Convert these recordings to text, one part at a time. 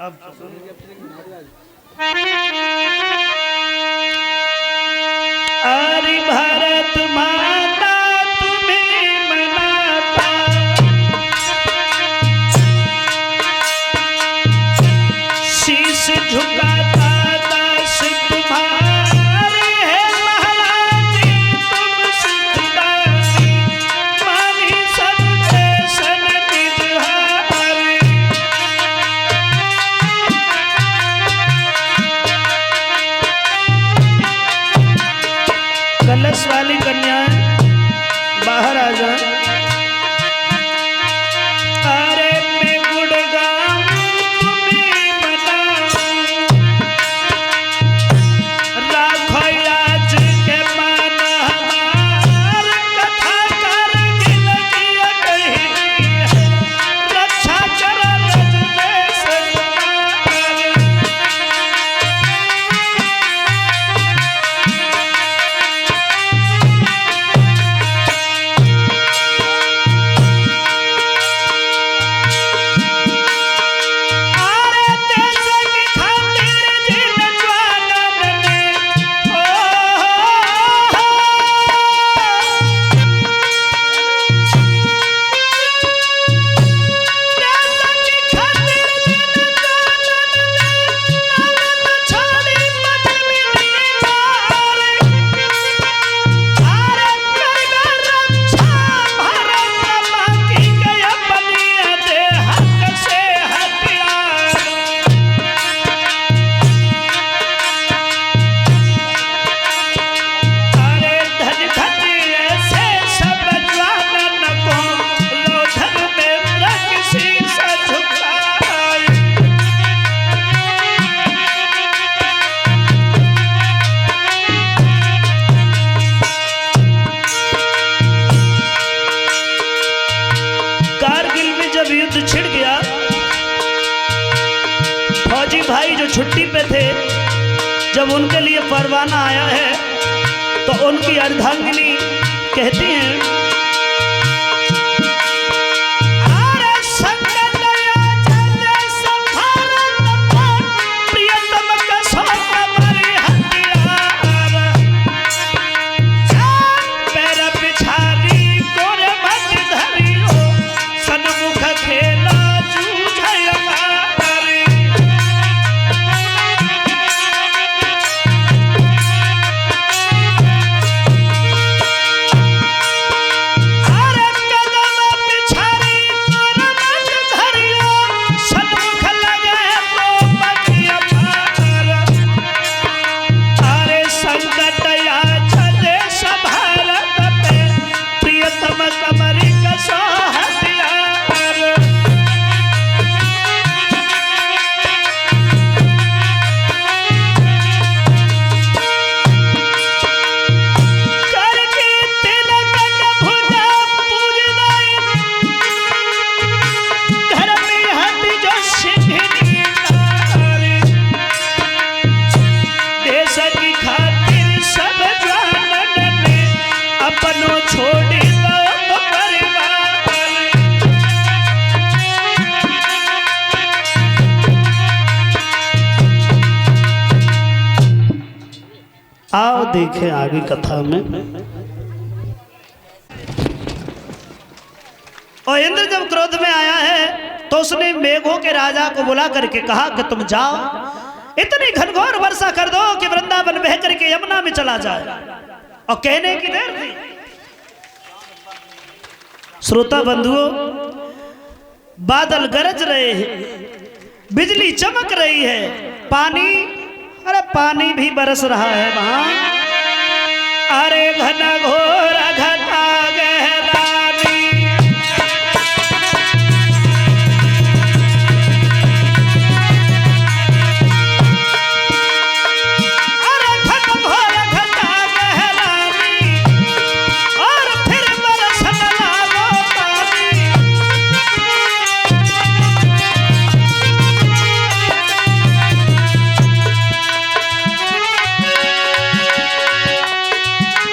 अब अरे भारत माता तुम्हें मनाता, शीश झुकाता दास तुम्हारे है महारानी, तुम सुखदासी मानी सबके सन निजहारी। कलश वाली कन्याएं बाहर आ जाए। अरे मैं गुणगान तुम्हें मनाऊं, राखो आज के मान हमार, कथा कर गिल किया कहीं रक्षा कर रज में सजनार। युद्ध छिड़ गया, फौजी भाई जो छुट्टी पे थे, जब उनके लिए परवाना आया है तो उनकी अर्धांगिनी कहती हैं, आओ देखें आगे कथा में। और इंद्र जब क्रोध में आया है तो उसने मेघों के राजा को बुला करके कहा कि तुम जाओ, इतनी घनघोर वर्षा कर दो कि वृंदावन बह करके यमुना में चला जाए। और कहने की देर थी। श्रोता बंधुओं, बादल गरज रहे हैं, बिजली चमक रही है, पानी, अरे पानी भी बरस रहा है वहां। अरे घना घोर घटा गहरानी, अरे घना घोर घटा गहरानी, और फिर बरसन लागो पानी।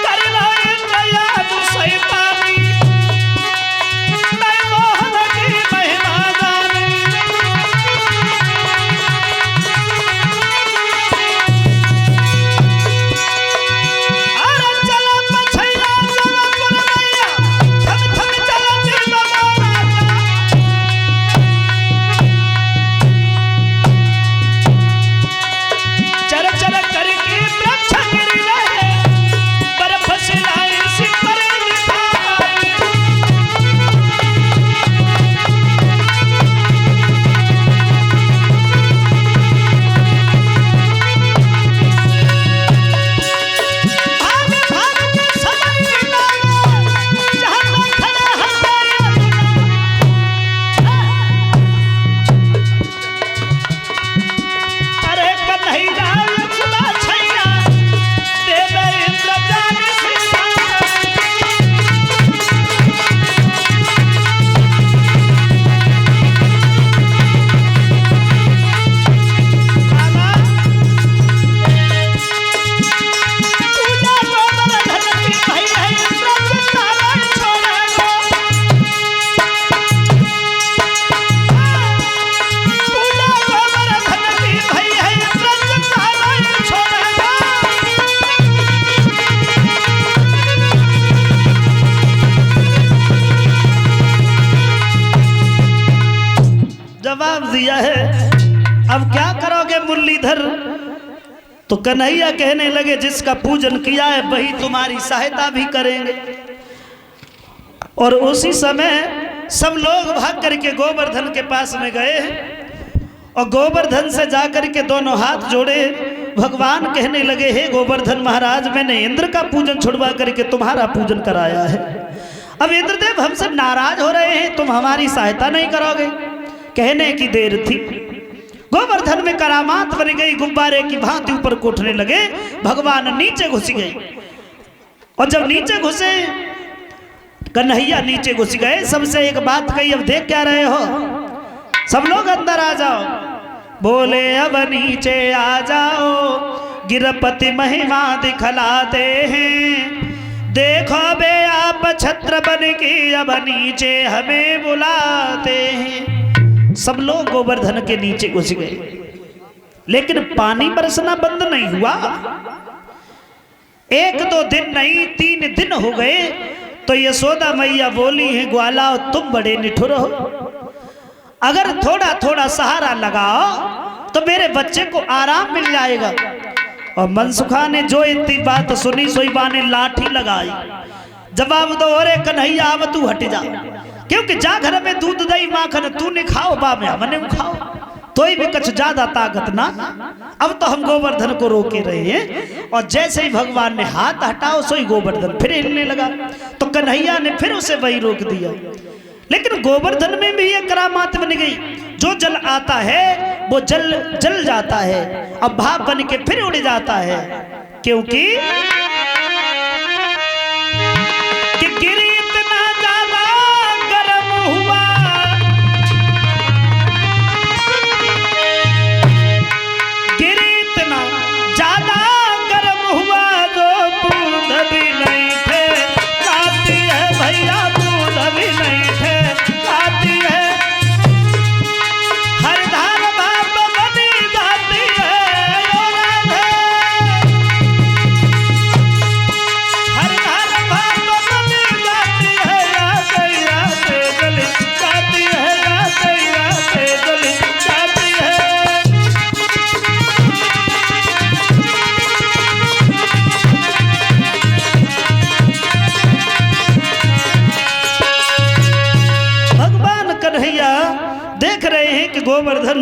कर लो जवाब दिया है, अब क्या करोगे मुरलीधर? तो कन्हैया कहने लगे, जिसका पूजन किया है वही तुम्हारी सहायता भी करेंगे। और उसी समय सब लोग भाग करके गोवर्धन के पास में गए और गोवर्धन से जाकर के दोनों हाथ जोड़े। भगवान कहने लगे, हे गोवर्धन महाराज, मैंने इंद्र का पूजन छुड़वा करके तुम्हारा पूजन कराया है। अब इंद्रदेव हमसे नाराज हो रहे हैं, तुम हमारी सहायता नहीं करोगे। कहने की देर थी, गोवर्धन में करामात बन गई, गुब्बारे की भांति ऊपर को उठने लगे। भगवान नीचे घुस गए और जब नीचे घुसे, कन्हैया नीचे घुस गए। सबसे एक बात कही, अब देख क्या रहे हो, सब लोग अंदर आ जाओ। बोले अब नीचे आ जाओ, गिरपति महिमा दिखलाते हैं। देखो बे आप छत्र बन के अब नीचे हमें बुलाते हैं। सब लोग गोवर्धन के नीचे घुस गए, लेकिन पानी बरसना बंद नहीं हुआ। 1-2 दिन नहीं, 3 दिन हो गए। तो यशोदा मैया बोली है, ग्वाला तुम बड़े निठुर हो, अगर थोड़ा थोड़ा सहारा लगाओ तो मेरे बच्चे को आराम मिल जाएगा। और मनसुखा ने जो इतनी बात सुनी, सोईबा ने लाठी लगाई। जवाब दो, अरे कन्हैया अब तू हट जा, क्योंकि जा घर में दूध दही माखन तूने खाओ, बा में हमने खाओ, तो भी कुछ ज्यादा ताकत ना। अब तो हम गोवर्धन को रोके रहे हैं। और जैसे ही भगवान ने हाथ हटाओ, सोई गोवर्धन फिर हिलने लगा। तो कन्हैया ने फिर उसे वही रोक दिया। लेकिन गोवर्धन में भी ये करामात बन गई, जो जल आता है वो जल जाता है, अब भाप बन के फिर उड़ जाता है। क्योंकि गिरी इतना ज्यादा गर्म हुआ, गिरी इतना ज्यादा गर्म हुआ, जो बूंद भी नहीं थे आती है भैया, बूंद भी नहीं थे आती है। हर धार भाप बनी जाती है, हर धार भाप बनी जाती है, आते आते जल जाती है, आते आते जल जाती है। भगवान कन्हैया देख रहे हैं कि गोवर्धन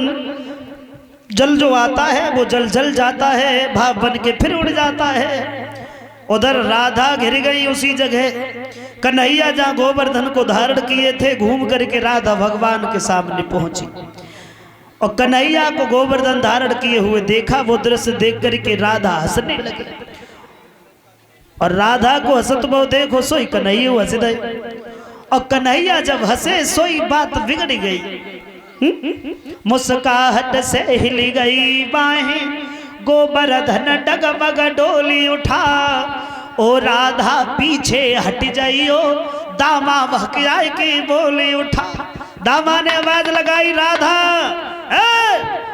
जल जो आता है वो जल जाता है, भाप बन के फिर उड़ जाता है। उधर राधा घिर गई उसी जगह। कन्हैया जहाँ गोवर्धन को धारण किए थे, घूम करके राधा भगवान के सामने पहुंची और कन्हैया को गोवर्धन धारण किए हुए देखा। वो दृश्य देख करके राधा हंसने लगी और राधा को हंसत बहु देखो सोई कन्हैया हंस दे। और कन्हैया जब हंसे, सोई बात बिगड़ गई। मुस्काहट से हिल गई बाहें, गोवर्धन डगमग डोली उठा। ओ राधा पीछे हट जाइयो, दामा भकियाई की बोली उठा। दामा ने आवाज लगाई, राधा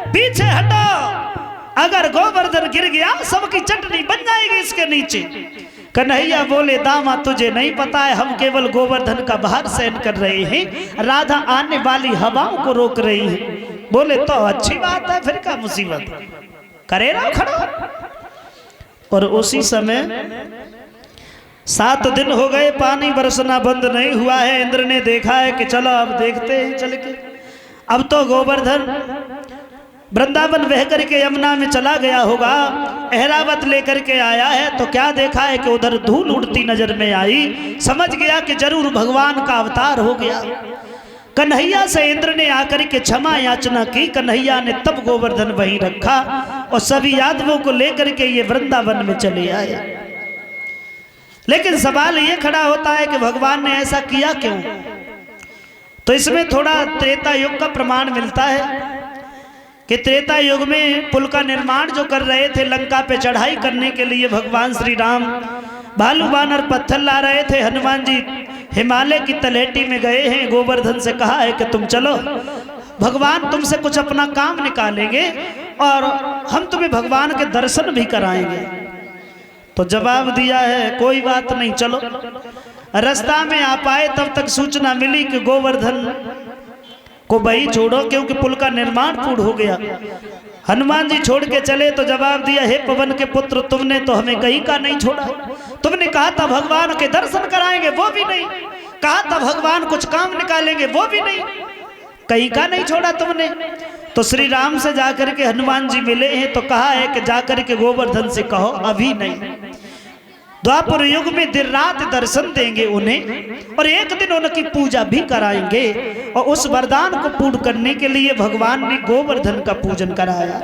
पीछे हटो, अगर गोवर्धन गिर गया सबकी चटनी बन जाएगी इसके नीचे। कन्हैया बोले, दामा तुझे नहीं पता है, हम केवल गोवर्धन का भार सहन कर रहे हैं, राधा आने वाली हवाओं को रोक रही है। बोले तो अच्छी बात है, फिर क्या मुसीबत, करे रहो खड़ा। और उसी समय 7 दिन हो गए, पानी बरसना बंद नहीं हुआ है। इंद्र ने देखा है कि चलो अब देखते हैं चल के। अब तो गोवर्धन वृंदावन बह करके यमुना में चला गया होगा, एहरावत लेकर के आया है। तो क्या देखा है कि उधर धूल उड़ती नजर में आई, समझ गया कि जरूर भगवान का अवतार हो गया। कन्हैया से इंद्र ने आकर के क्षमा याचना की। कन्हैया ने तब गोवर्धन वहीं रखा और सभी यादवों को लेकर के ये वृंदावन में चले आए। लेकिन सवाल ये खड़ा होता है कि भगवान ने ऐसा किया क्यों? तो इसमें थोड़ा त्रेता युग का प्रमाण मिलता है कि त्रेता युग में पुल का निर्माण जो कर रहे थे, लंका पे चढ़ाई करने के लिए भगवान श्री राम भालू बानर पत्थर ला रहे थे। हनुमान जी हिमालय की तलहटी में गए हैं, गोवर्धन से कहा है कि तुम चलो, भगवान तुमसे कुछ अपना काम निकालेंगे और हम तुम्हें भगवान के दर्शन भी कराएंगे। तो जवाब दिया है, कोई बात नहीं, चलो। रास्ता में आ पाए तब तक सूचना मिली कि गोवर्धन को भाई छोड़ो, क्योंकि पुल का निर्माण पूर्ण हो गया। हनुमान जी छोड़ के चले तो जवाब दिया, हे पवन के पुत्र, तुमने तो हमें कहीं का नहीं छोड़ा। तुमने कहा था भगवान के दर्शन कराएंगे, वो भी नहीं। कहा था भगवान कुछ काम निकालेंगे, वो भी नहीं। कहीं का नहीं छोड़ा तुमने। तो श्री राम से जाकर के हनुमान जी मिले हैं तो कहा है कि जाकर के गोवर्धन से कहो अभी नहीं, द्वापर युग में दिन रात दर्शन देंगे उन्हें, और एक दिन उनकी पूजा भी कराएंगे। और उस वरदान को पूर्ण करने के लिए भगवान ने गोवर्धन का पूजन कराया।